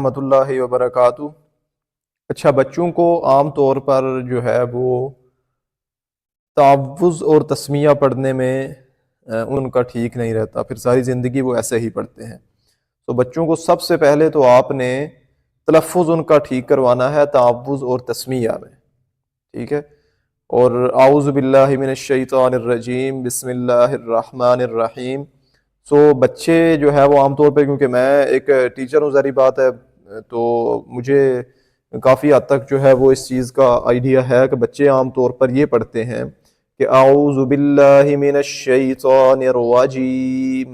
رحمۃ اللہ وبرکاتہ۔ اچھا، بچوں کو عام طور پر جو ہے وہ تلفظ اور تسمیہ پڑھنے میں ان کا ٹھیک نہیں رہتا، پھر ساری زندگی وہ ایسے ہی پڑھتے ہیں۔ تو بچوں کو سب سے پہلے تو آپ نے تلفظ ان کا ٹھیک کروانا ہے تلفظ اور تسمیہ میں، ٹھیک ہے؟ اور اعوذ باللہ من الشیطان الرجیم بسم اللہ الرحمن الرحیم۔ بچے جو ہے وہ عام طور پہ، کیونکہ میں ایک ٹیچر ہوں، ظاہری بات ہے، تو مجھے کافی حد تک جو ہے وہ اس چیز کا آئیڈیا ہے کہ بچے عام طور پر یہ پڑھتے ہیں کہ اعوذ باللہ من الشیطان الرجیم،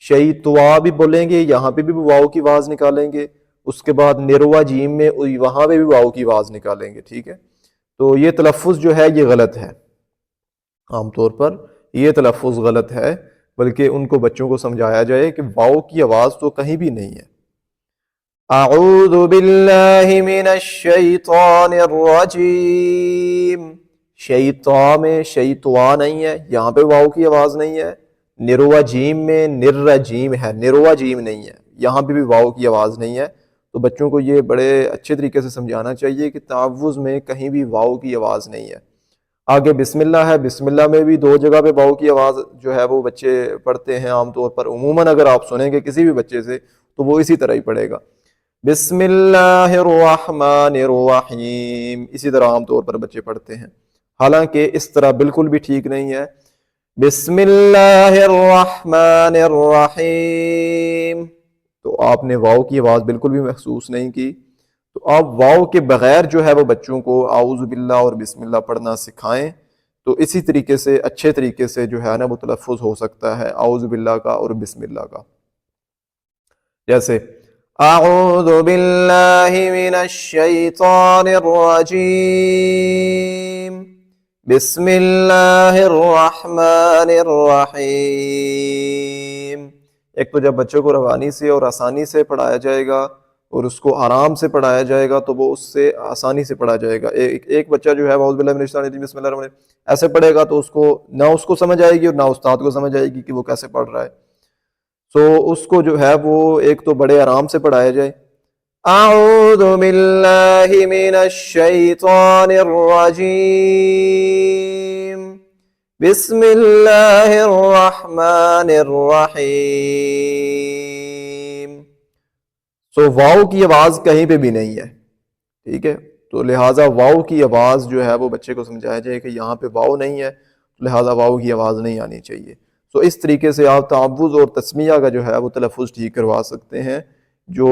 شیطوا بھی بولیں گے، یہاں پہ بھی واو کی آواز نکالیں گے، اس کے بعد نروا جیم میں وہاں پہ بھی واو کی آواز نکالیں گے، ٹھیک ہے؟ تو یہ تلفظ جو ہے یہ غلط ہے، عام طور پر یہ تلفظ غلط ہے، بلکہ ان کو بچوں کو سمجھایا جائے کہ واو کی آواز تو کہیں بھی نہیں ہے۔ اعوذ باللہ من الشیطان الرجیم، شیطان میں شیطوا نہیں ہے، یہاں پہ واو کی آواز نہیں ہے۔ نروا جیم میں نر جیم ہے، نروا جیم نہیں ہے، یہاں پہ بھی واو کی آواز نہیں ہے۔ تو بچوں کو یہ بڑے اچھے طریقے سے سمجھانا چاہیے کہ تلفظ میں کہیں بھی واو کی آواز نہیں ہے۔ آگے بسم اللہ ہے، بسم اللہ میں بھی دو جگہ پہ واو کی آواز جو ہے وہ بچے پڑھتے ہیں عام طور پر، عموماً اگر آپ سنیں گے کسی بھی بچے سے تو وہ اسی طرح ہی پڑھے گا، بسم اللہ الرحمن الرحیم، اسی طرح عام طور پر بچے پڑھتے ہیں، حالانکہ اس طرح بالکل بھی ٹھیک نہیں ہے۔ بسم اللہ الرحمن الرحیم، تو آپ نے واو کی آواز بالکل بھی محسوس نہیں کی۔ تو آپ واو کے بغیر جو ہے وہ بچوں کو اعوذ باللہ اور بسم اللہ پڑھنا سکھائیں، تو اسی طریقے سے اچھے طریقے سے جو ہے نا وہ تلفظ ہو سکتا ہے اعوذ باللہ کا اور بسم اللہ کا۔ جیسے اعوذ باللہ من الشیطان الرجیم بسم اللہ الرحمن الرحیم۔ ایک تو جب بچوں کو روانی سے اور آسانی سے پڑھایا جائے گا اور اس کو آرام سے پڑھایا جائے گا تو وہ اس سے آسانی سے پڑھا جائے گا۔ ایک بچہ جو ہے اعوذ باللہ من الشیطان الرجیم بسم اللہ الرحمن الرحیم ایسے پڑھے گا تو اس کو نہ اس کو سمجھ آئے گی اور نہ استاد کو سمجھ آئے گی کہ وہ کیسے پڑھ رہا ہے۔ اس کو جو ہے وہ ایک تو بڑے آرام سے پڑھایا جائے، اعوذ باللہ من الشیطان الرجیم بسم اللہ الرحمن الرحیم۔ واو کی آواز کہیں پہ بھی نہیں ہے، ٹھیک ہے؟ تو لہٰذا واو کی آواز جو ہے وہ بچے کو سمجھایا جائے کہ یہاں پہ واو نہیں ہے، لہٰذا واو کی آواز نہیں آنی چاہیے۔ اس طریقے سے آپ تلفظ اور تسمیہ کا جو ہے وہ تلفظ ٹھیک کروا سکتے ہیں۔ جو